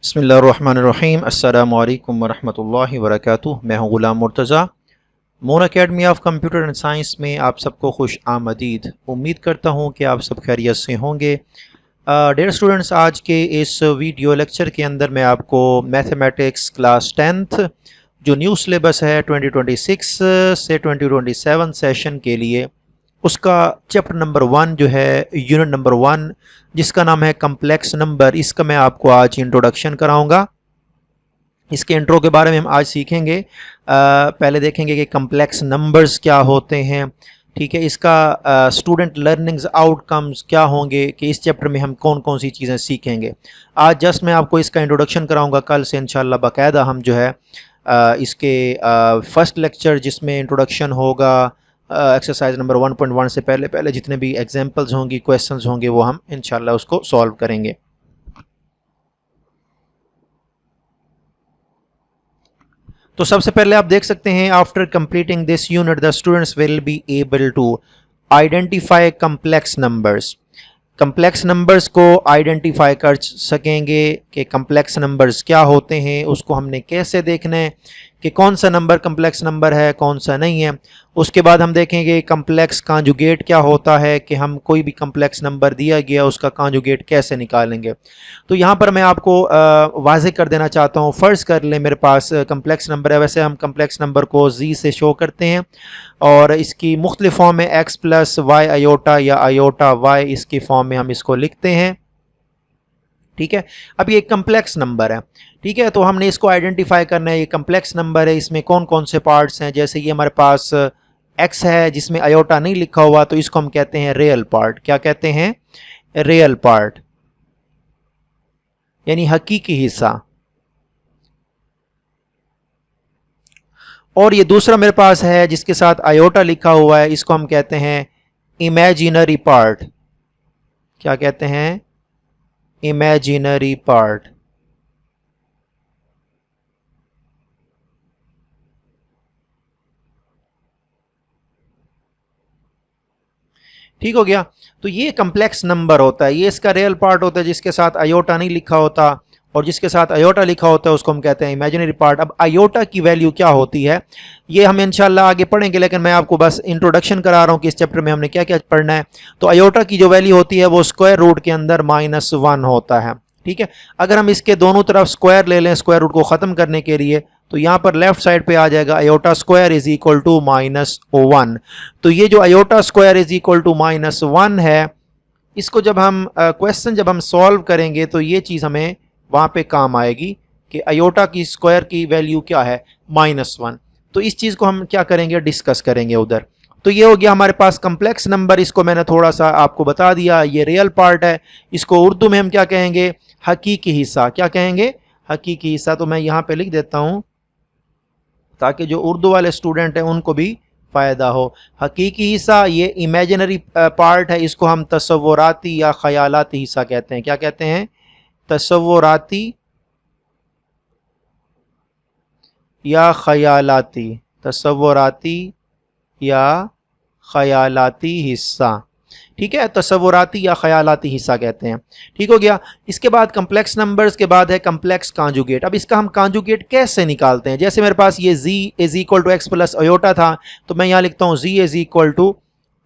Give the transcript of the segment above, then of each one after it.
बिस्मिल्लाहिर्रहमानिर्रहीम अस्सलामु अलैकुम वरहमतुल्लाहि वबरकातुहू। मैं हूं Ghulam Murtaza. Moon Academy of Computer and Science में आप सबको खुश आमदीद। उम्मीद करता हूं कि आप सब खैरियत से होंगे। डियर स्टूडेंट्स, आज के इस वीडियो लेक्चर के अंदर मैं आपको मैथमेटिक्स क्लास 10th जो न्यू सिलेबस है 2026 से 2027 सेशन के लिए, उसका चैप्टर नंबर 1 जो है यूनिट नंबर 1 जिसका नाम है कम्प्लेक्स नंबर, इसका मैं आपको आज इंट्रोडक्शन कराऊंगा। इसके इंट्रो के बारे में हम आज सीखेंगे। पहले देखेंगे कि कम्प्लेक्स नंबर्स क्या होते हैं, ठीक है। इसका स्टूडेंट लर्निंग्स आउटकम्स क्या होंगे कि इस चैप्टर में हम कौन कौन सी चीज़ें सीखेंगे। आज जस्ट मैं आपको इसका इंट्रोडक्शन कराऊंगा। कल से इंशाल्लाह बाकायदा हम जो है इसके फर्स्ट लेक्चर जिसमें इंट्रोडक्शन होगा, एक्सरसाइज नंबर 1.1 से पहले पहले जितने भी एग्जांपल्स होंगी, क्वेश्चंस होंगे, वो हम इंशाल्लाह उसको सॉल्व करेंगे। तो सबसे पहले आप देख सकते हैं, after completing this unit the students will be able to identify complex numbers. Complex numbers को आइडेंटिफाई कर सकेंगे कि कम्प्लेक्स नंबर्स क्या होते हैं, उसको हमने कैसे देखना है कि कौन सा नंबर कम्प्लेक्स नंबर है, कौन सा नहीं है। उसके बाद हम देखेंगे कम्प्लेक्स कॉन्जुगेट क्या होता है, कि हम कोई भी कम्प्लेक्स नंबर दिया गया उसका कॉन्जुगेट कैसे निकालेंगे। तो यहाँ पर मैं आपको वाज़ेह कर देना चाहता हूँ। फ़र्ज़ कर लें मेरे पास कम्प्लेक्स नंबर है, वैसे हम कम्प्लेक्स नंबर को जी से शो करते हैं और इसकी मुख्तलिफ फॉर्म है एक्स प्लस वाई आयोटा या आयोटा वाई, इसकी फॉर्म में हम इसको लिखते हैं, ठीक है। अब ये एक कम्प्लेक्स नंबर है, ठीक है। तो हमने इसको आइडेंटिफाई करना है, ये कम्प्लेक्स नंबर है, इसमें कौन कौन से पार्ट्स हैं। जैसे ये हमारे पास एक्स है जिसमें आयोटा नहीं लिखा हुआ, तो इसको हम कहते हैं रियल पार्ट। क्या कहते हैं? रियल पार्ट, यानी हकीकी हिस्सा। और ये दूसरा मेरे पास है जिसके साथ आयोटा लिखा हुआ है, इसको हम कहते हैं इमेजिनरी पार्ट। क्या कहते हैं? Imaginary part. ठीक हो गया। तो ये कम्प्लेक्स नंबर होता है, ये इसका रियल पार्ट होता है जिसके साथ आयोटा नहीं लिखा होता, और जिसके साथ आयोटा लिखा होता है उसको हम कहते हैं इमेजिनरी पार्ट। अब आयोटा की वैल्यू क्या होती है ये हम इंशाल्लाह आगे पढ़ेंगे, लेकिन मैं आपको बस इंट्रोडक्शन करा रहा हूँ कि इस चैप्टर में हमने क्या क्या पढ़ना है। तो आयोटा की जो वैल्यू होती है वो स्क्वायर रूट के अंदर -1 होता है, ठीक है। अगर हम इसके दोनों तरफ स्क्वायर ले लें स्क्वायर रूट को ख़त्म करने के लिए, तो यहाँ पर लेफ्ट साइड पे आ जाएगा iota square is equal to -1। तो ये जो iota square is equal to -1 है, इसको जब हम क्वेश्चन जब हम सॉल्व करेंगे तो ये चीज़ हमें वहाँ पे काम आएगी कि आयोटा की स्क्वायर की वैल्यू क्या है, -1। तो इस चीज़ को हम क्या करेंगे, डिस्कस करेंगे उधर। तो ये हो गया हमारे पास कम्प्लेक्स नंबर, इसको मैंने थोड़ा सा आपको बता दिया, ये रियल पार्ट है। इसको उर्दू में हम क्या कहेंगे, हकीकी हिस्सा। क्या कहेंगे? हकीकी हिस्सा। तो मैं यहाँ पे लिख देता हूँ ताकि जो उर्दू वाले स्टूडेंट हैं उनको भी फ़ायदा हो। हकीकी हिस्सा ये इमेजिनरी पार्ट है, इसको हम तसव्वुराती या ख़यालाती हिस्सा कहते हैं। क्या कहते हैं? तसव्वुराती या ख़यालाती। तसव्वुराती या ख़यालाती हिस्सा, ठीक है। तसव्वुराती या ख़यालाती हिस्सा कहते हैं, ठीक हो गया। इसके बाद कम्प्लेक्स नंबर्स के बाद है कम्प्लेक्स कॉन्जुगेट। अब इसका हम कॉन्जुगेट कैसे निकालते हैं? जैसे मेरे पास ये z is equal to x plus iota था, तो मैं यहाँ लिखता हूँ z is equal to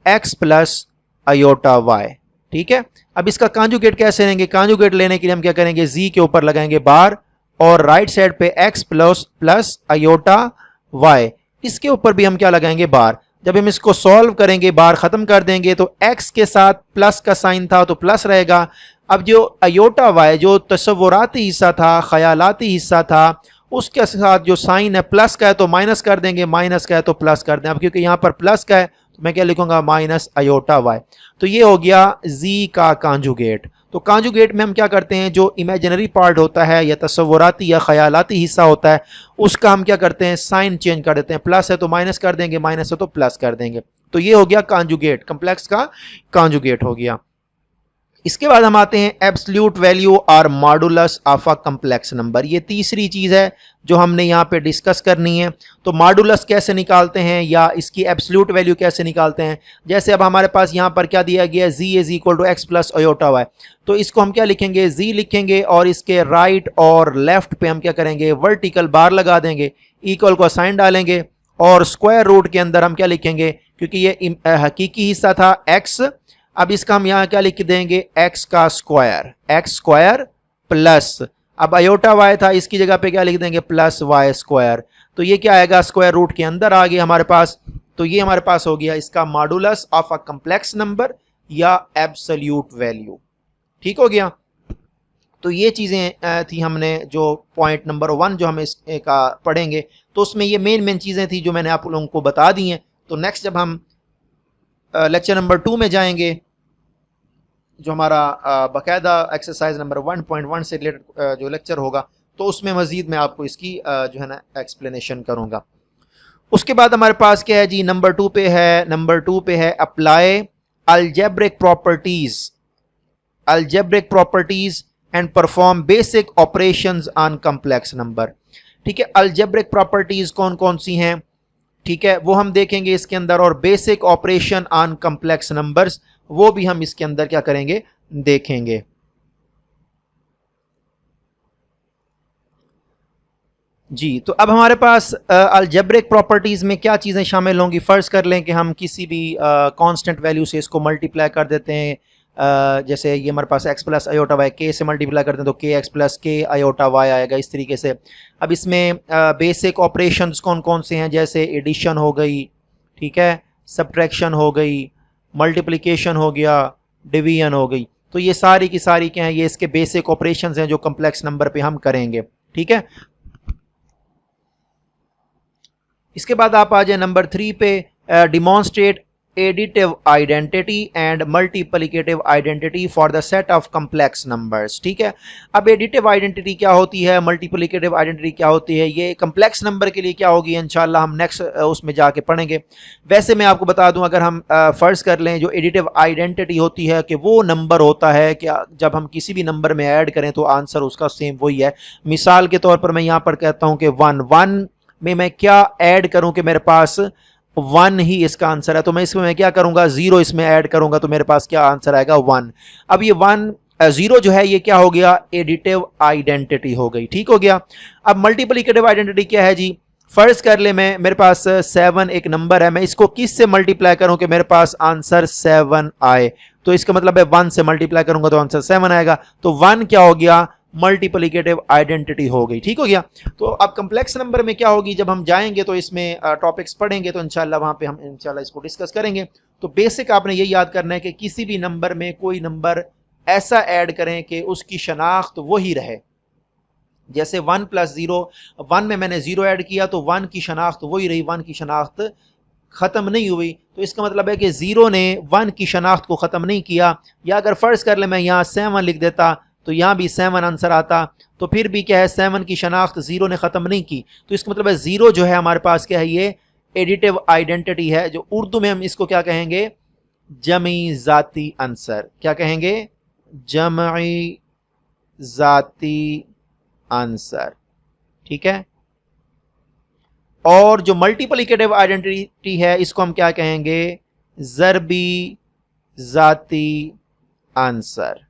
x plus iota y, ठीक है। अब इसका कॉन्जुगेट कैसे लेंगे? कॉन्जुगेट लेने के लिए हम क्या करेंगे, z के ऊपर लगाएंगे बार, और राइट साइड पे x प्लस अयोटा वाई, इसके ऊपर भी हम क्या लगाएंगे, बार। जब हम इसको सॉल्व करेंगे, बार खत्म कर देंगे, तो x के साथ प्लस का साइन था तो प्लस रहेगा। अब जो अयोटा वाई जो तसव्वुराती हिस्सा था, ख़यालाती हिस्सा था, उसके साथ जो साइन है प्लस का है तो माइनस कर देंगे, माइनस का है तो प्लस कर दें। अब क्योंकि यहाँ पर प्लस का है तो मैं क्या लिखूंगा, माइनस अयोटा वाई। तो ये हो गया z का कॉन्जुगेट। तो कॉन्जुगेट में हम क्या करते हैं, जो इमेजिनरी पार्ट होता है या तसव्वुराती या ख़यालाती हिस्सा होता है, उसका हम क्या करते हैं, साइन चेंज कर देते हैं। प्लस है तो माइनस कर देंगे, माइनस है तो प्लस कर देंगे। तो ये हो गया कॉन्जुगेट, कम्प्लेक्स का कॉन्जुगेट हो गया। इसके बाद हम आते हैं एब्सोल्यूट वैल्यू और modulus of a complex number. ये तीसरी चीज है जो हमने यहाँ पे डिस्कस करनी है। तो मॉडुलस कैसे निकालते हैं या इसकी एब्सोल्यूट वैल्यू कैसे निकालते हैं। जैसे अब हमारे पास यहाँ पर क्या दिया गया है, z is equal to x plus iota y. तो इसको हम क्या लिखेंगे, z लिखेंगे और इसके राइट और लेफ्ट पे हम क्या करेंगे, वर्टिकल बार लगा देंगे, इक्वल को साइन डालेंगे और स्क्वायर रूट के अंदर हम क्या लिखेंगे, क्योंकि ये हकीकी हिस्सा था x, अब इसका हम यहां क्या लिख देंगे, x का स्क्वायर, x स्क्वायर प्लस, अब अयोटा y था इसकी जगह पे क्या लिख देंगे, प्लस y स्क्वायर। तो ये क्या आएगा, स्क्वायर रूट के अंदर आ गया हमारे पास। तो ये हमारे पास हो गया इसका modulus of a complex number या एब्सोल्यूट वैल्यू। ठीक हो गया। तो ये चीजें थी हमने जो पॉइंट नंबर 1 जो हम इसका पढ़ेंगे, तो उसमें ये मेन चीजें थी जो मैंने आप लोगों को बता दी हैं। तो नेक्स्ट जब हम लेक्चर नंबर 2 में जाएंगे, जो हमारा बाकायदा एक्सरसाइज नंबर 1.1 से रिलेटेड जो लेक्चर होगा, तो उसमें मजीद मैं आपको इसकी जो है ना एक्सप्लेनेशन करूंगा। उसके बाद हमारे पास क्या है जी, नंबर 2 पे है, नंबर 2 पे है apply algebraic properties, algebraic properties and perform basic operations on complex number. ठीक है, अलजेब्रिक प्रॉपर्टीज कौन कौन सी हैं, ठीक है, वो हम देखेंगे इसके अंदर, और basic operation on complex numbers वो भी हम इसके अंदर क्या करेंगे, देखेंगे। जी, तो अब हमारे पास अलजेब्रिक प्रॉपर्टीज में क्या चीजें शामिल होंगी। फर्ज कर लें कि हम किसी भी कांस्टेंट वैल्यू से इसको मल्टीप्लाई कर देते हैं, जैसे ये हमारे पास x प्लस अयोटा वाई, के से मल्टीप्लाई करते हैं तो के एक्स प्लस के अयोटा वाई आएगा, इस तरीके से। अब इसमें बेसिक ऑपरेशंस कौन कौन से हैं, जैसे एडिशन हो गई, ठीक है, सब्ट्रैक्शन हो गई, मल्टीप्लिकेशन हो गया, डिवीजन हो गई। तो ये सारी की सारी क्या है, ये इसके बेसिक ऑपरेशंस हैं जो कम्प्लेक्स नंबर पे हम करेंगे। ठीक है, इसके बाद आप आ जाए नंबर 3 पे, demonstrate additive identity and multiplicative identity for the set of complex numbers. ठीक है, अब एडिटिव आइडेंटिटी क्या होती है, मल्टीप्लिकेटिव आइडेंटिटी क्या होती है, ये कम्प्लेक्स नंबर के लिए क्या होगी, इंशाल्लाह हम नेक्स्ट उसमें जाके पढ़ेंगे। वैसे मैं आपको बता दूं, अगर हम फर्ज कर लें, जो एडिटिव आइडेंटिटी होती है कि वो नंबर होता है कि जब हम किसी भी नंबर में ऐड करें तो आंसर उसका सेम वही है। मिसाल के तौर पर मैं यहाँ पर कहता हूँ कि 1 में मैं क्या ऐड करूं कि मेरे पास 1 ही इसका आंसर है, तो मैं इसमें मैं क्या करूंगा, 0 इसमें ऐड करूंगा तो मेरे पास क्या आंसर आएगा, 1। अब ये 0 जो है ये क्या हो गया, एडिटिव आइडेंटिटी हो गई। ठीक हो गया। अब मल्टीप्लिकेटिव आइडेंटिटी क्या है जी, फर्ज कर ले मैं, मेरे पास 7 एक नंबर है, मैं इसको किस से मल्टीप्लाई करूं कि मेरे पास आंसर 7 आए, तो इसका मतलब है 1 से मल्टीप्लाई करूंगा तो आंसर 7 आएगा। तो 1 क्या हो गया, मल्टीप्लिकेटिव आइडेंटिटी हो गई। ठीक हो गया। तो अब कम्प्लेक्स नंबर में क्या होगी, जब हम जाएंगे तो इसमें टॉपिक्स पढ़ेंगे तो इंशाल्लाह वहां पे हम इंशाल्लाह इसको डिस्कस करेंगे। तो बेसिक आपने ये याद करना है कि किसी भी नंबर में कोई नंबर ऐसा ऐड करें कि उसकी शनाख्त वही रहे। जैसे 1 प्लस 0, 1 में मैंने 0 ऐड किया तो 1 की शनाख्त वही रही, 1 की शनाख्त खत्म नहीं हुई। तो इसका मतलब है कि 0 ने 1 की शनाख्त को खत्म नहीं किया। या अगर फर्ज कर ले मैं यहाँ 7 लिख देता तो यहां भी 7 आंसर आता, तो फिर भी क्या है, 7 की शनाख्त 0 ने खत्म नहीं की। तो इसका मतलब है 0 जो है हमारे पास क्या है, ये एडिटिव आइडेंटिटी है, जो उर्दू में हम इसको क्या कहेंगे, जमी जाती आंसर। क्या कहेंगे, जमी जाती आंसर। ठीक है। और जो मल्टीप्लिकेटिव आइडेंटिटी है इसको हम क्या कहेंगे, जरबी जाती आंसर।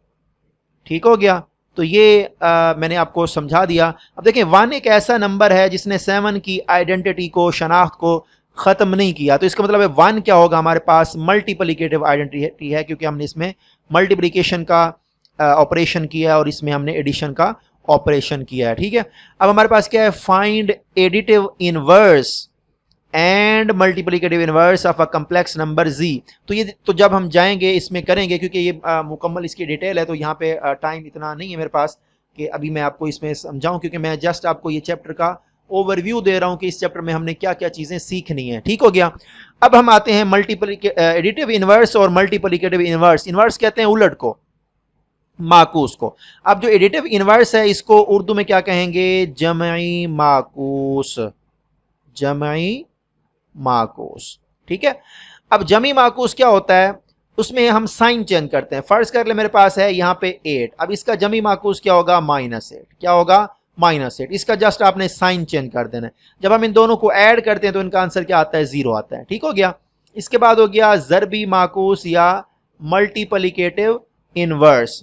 ठीक हो गया। तो ये मैंने आपको समझा दिया। अब देखें, 1 एक ऐसा नंबर है जिसने 7 की आइडेंटिटी को, शनाख्त को खत्म नहीं किया। तो इसका मतलब है 1 क्या होगा, हमारे पास मल्टीप्लिकेटिव आइडेंटिटी है, क्योंकि हमने इसमें मल्टीप्लिकेशन का ऑपरेशन किया है और इसमें हमने एडिशन का ऑपरेशन किया है। ठीक है। अब हमारे पास क्या है, find additive inverse and multiplicative inverse of a complex number z। तो ये तो जब हम जाएंगे इसमें करेंगे, क्योंकि ये मुकम्मल इसकी डिटेल है, तो यहाँ पे टाइम इतना नहीं है मेरे पास कि अभी मैं आपको इसमें समझाऊं, क्योंकि मैं जस्ट आपको ये चैप्टर का ओवरव्यू दे रहा हूं कि इस चैप्टर में हमने क्या क्या चीजें सीखनी है। ठीक हो गया। अब हम आते हैं एडिटिव इनवर्स और मल्टीप्लिकेटिव इनवर्स। इनवर्स कहते हैं उलट को, माकूस को। अब जो एडिटिव इनवर्स है इसको उर्दू में क्या कहेंगे, जमई माकूस, जमई माकूस। ठीक है। अब जमी माकूस क्या होता है, उसमें हम साइन चेंज करते हैं। फर्ज कर ले मेरे पास है यहाँ पे 8, अब इसका जमी माकूस क्या होगा -8, क्या होगा -8। इसका जस्ट आपने साइन चेंज कर देना है। जब हम इन दोनों को ऐड करते हैं तो इनका आंसर क्या आता है, 0 आता है। ठीक हो गया। इसके बाद हो गया ज़रबी माकूस या मल्टीप्लिकेटिव इनवर्स।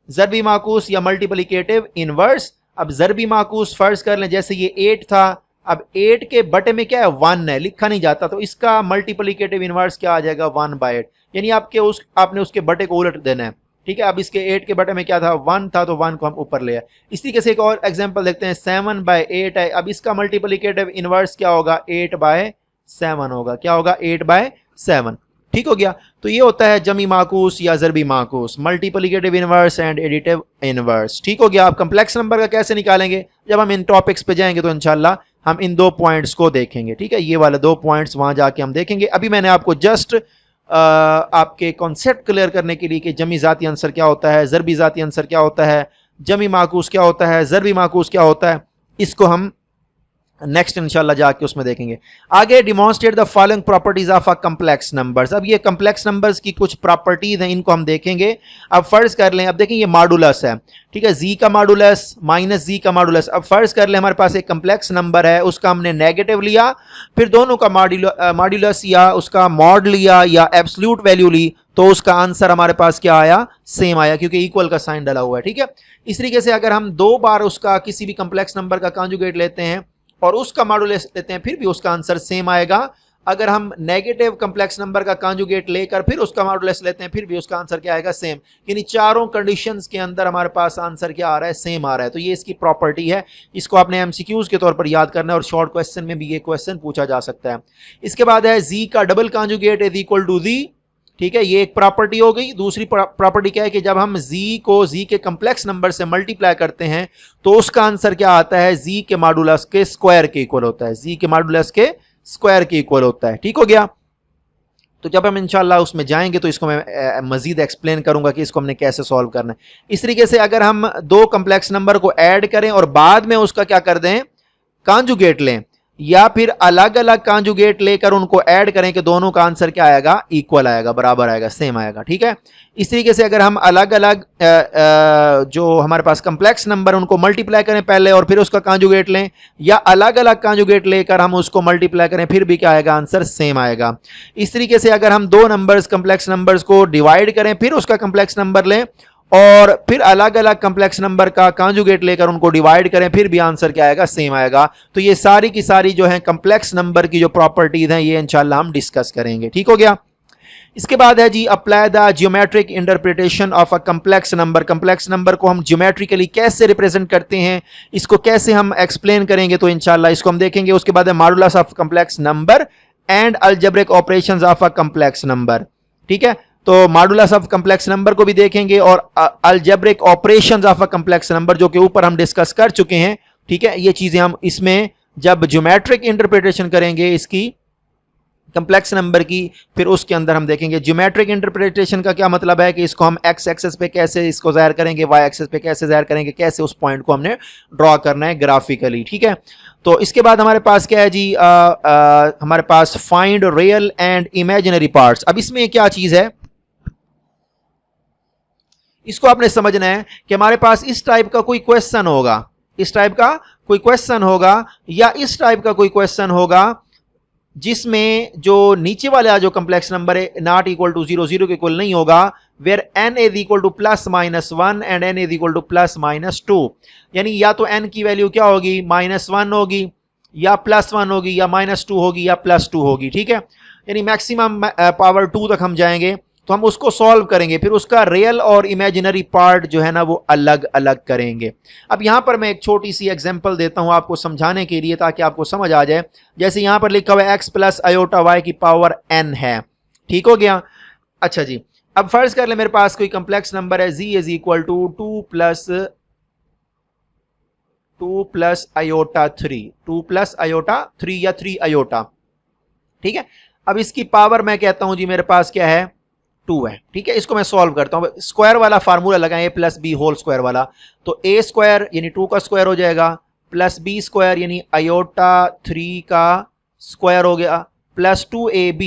ज़रबी माकूस या मल्टीप्लिकेटिव इनवर्स। अब ज़रबी माकूस फर्ज कर लें जैसे ये 8 था, अब 8 के बटे में क्या है, 1 है, लिखा नहीं जाता, तो इसका मल्टीप्लिकेटिव इनवर्स क्या आ जाएगा, 1/8। यानी आपने उसके बटे को उलट देना है। ठीक है। अब इसके 8 के बटे में क्या था, 1 था, तो 1 को हम ऊपर ले आए। इसी तरीके से एक और एग्जांपल देखते हैं, 7/8 है। अब इसका मल्टीप्लिकेटिव इनवर्स क्या होगा, 8/7 होगा। क्या होगा, 8/7। ठीक हो गया। तो ये होता है जमी माकूस या ज़रबी माकूस, multiplicative inverse and additive inverse. ठीक हो गया। आप कंप्लेक्स नंबर का कैसे निकालेंगे, जब हम इन टॉपिक्स पे जाएंगे तो इंशाल्लाह हम इन 2 पॉइंट्स को देखेंगे। ठीक है। ये वाले 2 पॉइंट्स वहां जाके हम देखेंगे। अभी मैंने आपको जस्ट आपके कॉन्सेप्ट क्लियर करने के लिए कि जमी जाती आंसर क्या होता है, ज़रबी जाती आंसर क्या होता है, जमी माकूस क्या होता है, ज़रबी माकूस क्या होता है, इसको हम नेक्स्ट इंशाल्लाह जाके उसमें देखेंगे। आगे demonstrate the following properties of a complex numbers. अब ये कम्प्लेक्स नंबर्स की कुछ प्रॉपर्टीज हैं, इनको हम देखेंगे। अब फर्ज कर लें, अब देखें ये मॉडुलस है। ठीक है, जी का मॉडुलस माइनस जी का मॉडुलस। अब फर्ज कर लें हमारे पास एक कम्प्लेक्स नंबर है, उसका हमने नेगेटिव लिया, फिर दोनों का मॉडुलस या उसका मॉड लिया या एब्सोल्यूट वैल्यू ली, तो उसका आंसर हमारे पास क्या आया, सेम आया, क्योंकि इक्वल का साइन डाला हुआ है। ठीक है। इस तरीके से अगर हम 2 बार उसका किसी भी कम्प्लेक्स नंबर का कॉन्जुगेट लेते हैं और उसका मॉडुलस लेते हैं, फिर भी उसका आंसर सेम आएगा। अगर हम नेगेटिव कम्प्लेक्स नंबर का कॉन्जुगेट लेकर फिर उसका मॉडुलस लेते हैं, फिर भी उसका आंसर क्या आएगा, सेम। यानी चारों कंडीशंस के अंदर हमारे पास आंसर क्या आ रहा है, सेम आ रहा है। तो ये इसकी प्रॉपर्टी है। इसको आपने एमसीक्यूज के तौर पर याद करना है और शॉर्ट क्वेश्चन में भी ये क्वेश्चन पूछा जा सकता है। इसके बाद है जी का double conjugate is equal to Z. ठीक है, ये एक प्रॉपर्टी हो गई। दूसरी प्रॉपर्टी क्या है कि जब हम z को z के कम्प्लेक्स नंबर से मल्टीप्लाई करते हैं तो उसका आंसर क्या आता है, z के मॉडुलस के स्क्वायर के इक्वल होता है। z के मॉडुलस के स्क्वायर के इक्वल होता है। ठीक हो गया। तो जब हम इंशाल्लाह उसमें जाएंगे तो इसको मैं मजीद एक्सप्लेन करूंगा कि इसको हमने कैसे सॉल्व करना है। इस तरीके से अगर हम 2 कम्प्लेक्स नंबर को ऐड करें और बाद में उसका क्या कर दें, कॉन्जुगेट लें, या फिर अलग अलग कॉन्जुगेट लेकर उनको ऐड करें, कि दोनों का आंसर क्या आएगा, इक्वल आएगा, बराबर आएगा, सेम आएगा। ठीक है। इस तरीके से अगर हम अलग अलग जो हमारे पास कम्प्लेक्स नंबर उनको मल्टीप्लाई करें पहले और फिर उसका कॉन्जुगेट लें, या अलग अलग कॉन्जुगेट लेकर हम उसको मल्टीप्लाई करें, फिर भी क्या आएगा, आंसर सेम आएगा। इस तरीके से अगर हम 2 नंबर्स कम्प्लेक्स नंबर्स को डिवाइड करें, फिर उसका कम्प्लेक्स नंबर लें और फिर अलग अलग कम्प्लेक्स नंबर का कॉन्जुगेट लेकर उनको डिवाइड करें, फिर भी आंसर क्या आएगा, सेम आएगा। तो ये सारी की सारी जो है कम्प्लेक्स नंबर की जो प्रॉपर्टीज हैं, ये इंशाल्लाह हम डिस्कस करेंगे। ठीक हो गया। इसके बाद है जी, apply the geometric interpretation of a complex number. Complex number को हम जियोमेट्रिकली कैसे रिप्रेजेंट करते हैं, इसको कैसे हम एक्सप्लेन करेंगे, तो इंशाल्लाह इसको हम देखेंगे। उसके बाद है modulus of complex number and algebraic operations of a complex number. ठीक है। तो मॉडुलस ऑफ कम्प्लेक्स नंबर को भी देखेंगे और algebraic operations of a complex number, जो कि ऊपर हम डिस्कस कर चुके हैं। ठीक है। ये चीजें हम इसमें जब ज्योमेट्रिक इंटरप्रिटेशन करेंगे इसकी कम्प्लेक्स नंबर की, फिर उसके अंदर हम देखेंगे ज्योमेट्रिक इंटरप्रिटेशन का क्या मतलब है, कि इसको हम एक्स एक्सेस पे कैसे इसको जाहिर करेंगे, वाई एक्सेस पे कैसे जाहिर करेंगे, कैसे उस पॉइंट को हमने ड्रॉ करना है ग्राफिकली। ठीक है। तो इसके बाद हमारे पास क्या है जी, हमारे पास find real and imaginary parts. अब इसमें क्या चीज है, इसको आपने समझना है कि हमारे पास इस टाइप का कोई क्वेश्चन होगा, इस टाइप का कोई क्वेश्चन होगा, या इस टाइप का कोई क्वेश्चन होगा जिसमें जो नीचे वाला जो कम्प्लेक्स नंबर है नॉट इक्वल टू 0, 0 के इक्वल नहीं होगा, where n is equal to +-1 and n is equal to +-2। यानी या तो n की वैल्यू क्या होगी, -1 होगी, या +1 होगी, या -2 होगी, या +2 होगी। ठीक है। यानी मैक्सिमम पावर 2 तक हम जाएंगे, तो हम उसको सॉल्व करेंगे, फिर उसका रियल और इमेजिनरी पार्ट जो है ना वो अलग अलग करेंगे। अब यहां पर मैं एक छोटी सी एग्जांपल देता हूं आपको समझाने के लिए, ताकि आपको समझ आ जाए। जैसे यहां पर लिखा हुआ है x + i की पावर n है। ठीक हो गया। अच्छा जी, अब फर्ज कर ले मेरे पास कोई कम्प्लेक्स नंबर है, z is equal to 2 + i3 या 3 i। ठीक है। अब इसकी पावर मैं कहता हूं जी मेरे पास क्या है, 2 है। ठीक है। इसको मैं सॉल्व करता हूं, स्क्वायर वाला फार्मूला लगाएं, a + b होल स्क्वायर वाला। तो a² यानी 2 का स्क्वायर हो जाएगा, +b² यानी i3 का स्क्वायर हो गया, प्लस 2ab,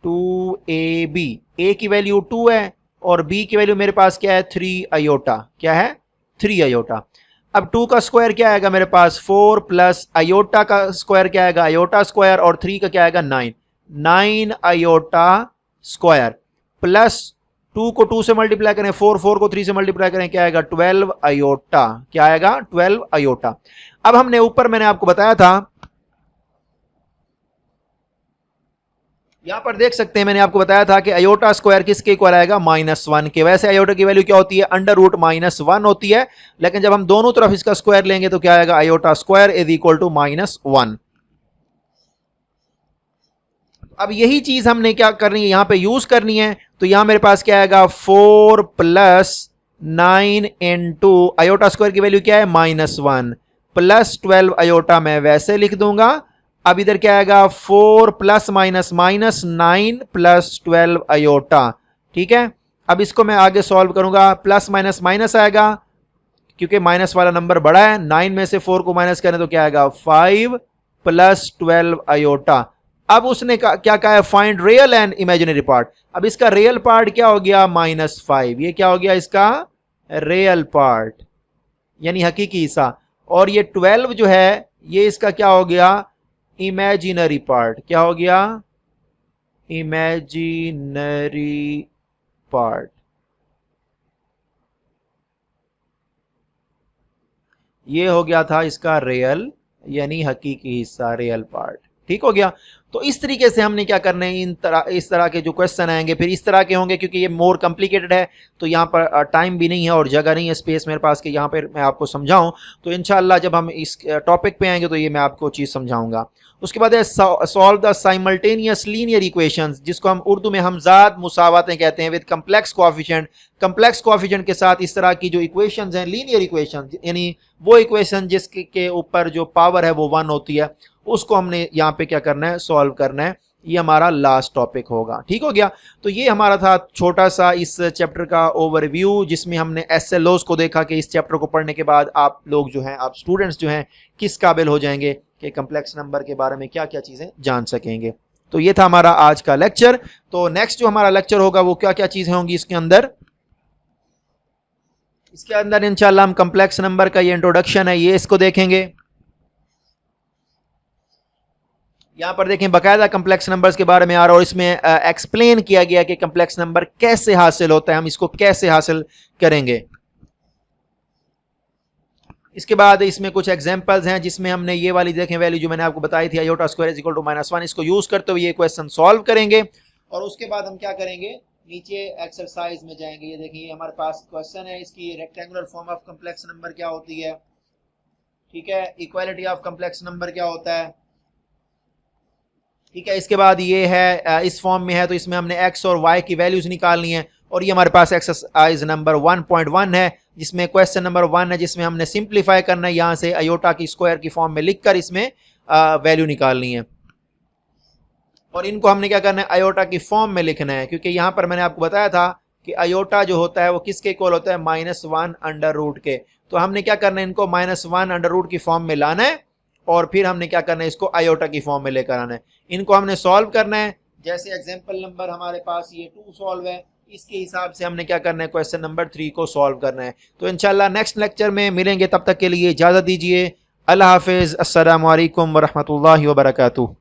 2ab, a की वैल्यू 2 है और b की वैल्यू मेरे पास क्या है 3 आयोटा, क्या है 3 आयोटा। अब 2 का स्क्वायर क्या आएगा मेरे पास 4 प्लस आयोटा का स्क्वायर क्या आएगा आयोटा स्क्वायर और 3 का क्या आएगा 9, 9 आयोटा स्क्वायर प्लस 2 को 2 से मल्टीप्लाई करें 4, 4 को 3 से मल्टीप्लाई करें क्या आएगा 12 आयोटा, क्या आएगा 12 आयोटा। अब हमने ऊपर मैंने आपको बताया था, यहां पर देख सकते हैं मैंने आपको बताया था कि अयोटा स्क्वायर किसके इक्वल आएगा -1 के। वैसे अयोटा की वैल्यू क्या होती है अंडर रूट -1 होती है, लेकिन जब हम दोनों तरफ इसका स्क्वायर लेंगे तो क्या आएगा iota square is equal to -1। अब यही चीज हमने क्या करनी है यहां पे यूज करनी है, तो यहां मेरे पास क्या आएगा 4 प्लस 9 इंटू अयोटा स्क्वायर की वैल्यू क्या है -1 प्लस 12 अयोटा मैं वैसे लिख दूंगा। अब इधर क्या आएगा 4 plus minus minus 9 plus 12 iota, ठीक है। अब इसको मैं आगे सॉल्व करूंगा, प्लस माइनस माइनस आएगा क्योंकि माइनस वाला नंबर बड़ा है, 9 में से 4 को माइनस करें तो क्या आएगा 5 प्लस 12 अयोटा। अब उसने क्या कहा है find real and imaginary part. अब इसका रियल पार्ट क्या हो गया -5, ये क्या हो गया इसका रियल पार्ट यानी हकीकी हिस्सा, और ये 12 जो है ये इसका क्या हो गया इमेजिनरी पार्ट, क्या हो गया इमेजिनरी पार्ट। ये हो गया था इसका रियल यानी हकीकी हिस्सा रियल पार्ट, ठीक हो गया। तो इस तरीके से हमने क्या करना है इस तरह के जो क्वेश्चन आएंगे फिर इस तरह के होंगे, क्योंकि ये मोर कॉम्प्लिकेटेड है तो यहाँ पर टाइम भी नहीं है और जगह नहीं है स्पेस मेरे पास कि यहाँ पर मैं आपको समझाऊं। तो इंशाल्लाह जब हम इस टॉपिक पे आएंगे तो ये मैं आपको चीज़ समझाऊंगा। उसके बाद है solve the simultaneous linear equations, जिसको हम उर्दू में हमजाद मुसावतें कहते हैं, with complex coefficient. Complex coefficient के साथ इस तरह की जो इक्वेशंस हैं लीनियर इक्वेशंस यानी वो इक्वेशन जिसके ऊपर जो पावर है वो 1 होती है, उसको हमने यहाँ पे क्या करना है सॉल्व करना है। ये हमारा लास्ट टॉपिक होगा, ठीक हो गया। तो ये हमारा था छोटा सा इस चैप्टर का ओवरव्यू, जिसमें हमने एसएलओस को देखा कि इस चैप्टर को पढ़ने के बाद आप लोग जो हैं आप स्टूडेंट्स जो हैं किस काबिल हो जाएंगे कि कम्प्लेक्स नंबर के बारे में क्या क्या चीज़ें जान सकेंगे। तो ये था हमारा आज का लेक्चर। तो नेक्स्ट जो हमारा लेक्चर होगा वो क्या क्या चीज़ें होंगी इसके अंदर, इसके अंदर इंशाल्लाह हम कम्प्लेक्स नंबर का ये इंट्रोडक्शन है ये इसको देखेंगे। यहां पर देखें बकायदा कम्प्लेक्स नंबर्स के बारे में आ रहा है और इसमें एक्सप्लेन किया गया कि कम्प्लेक्स नंबर कैसे हासिल होता है, हम इसको कैसे हासिल करेंगे। इसके बाद इसमें कुछ एग्जांपल्स हैं जिसमें हमने ये वाली देखें वैल्यू जो मैंने आपको बताई थी iota square is equal to -1, इसको यूज करते हुए ये क्वेश्चन सॉल्व करेंगे। और उसके बाद हम क्या करेंगे नीचे एक्सरसाइज में जाएंगे। ये देखिए हमारे पास क्वेश्चन है, इसकी rectangular form of complex number क्या होती है, ठीक है, इक्वालिटी ऑफ कम्प्लेक्स नंबर क्या होता है, ठीक है। इसके बाद ये है इस फॉर्म में है तो इसमें हमने x और y की वैल्यूज निकालनी है, और ये हमारे पास एक्सरसाइज नंबर 1.1 है जिसमें क्वेश्चन नंबर 1 है जिसमें हमने सिंप्लीफाई करना है, यहाँ से अयोटा की स्क्वायर की फॉर्म में लिखकर इसमें वैल्यू निकालनी है। और इनको हमने क्या करना है अयोटा की फॉर्म में लिखना है, क्योंकि यहाँ पर मैंने आपको बताया था कि अयोटा जो होता है वो किसके इक्वल होता है -1 अंडर रूट के। तो हमने क्या करना है इनको -1 अंडर रूट की फॉर्म में लाना है और फिर हमने क्या करना है इसको अयोटा की फॉर्म में लेकर आना है। इनको हमने सॉल्व करना है, जैसे एग्जांपल नंबर हमारे पास ये 2 सॉल्व है, इसके हिसाब से हमने क्या करना है क्वेश्चन नंबर 3 को सॉल्व करना है। तो इंशाल्लाह नेक्स्ट लेक्चर में मिलेंगे, तब तक के लिए इजाज़त दीजिए। अल्लाह हाफिज़, अस्सलामु अलैकुम व रहमतुल्लाहि व बरकातुहू।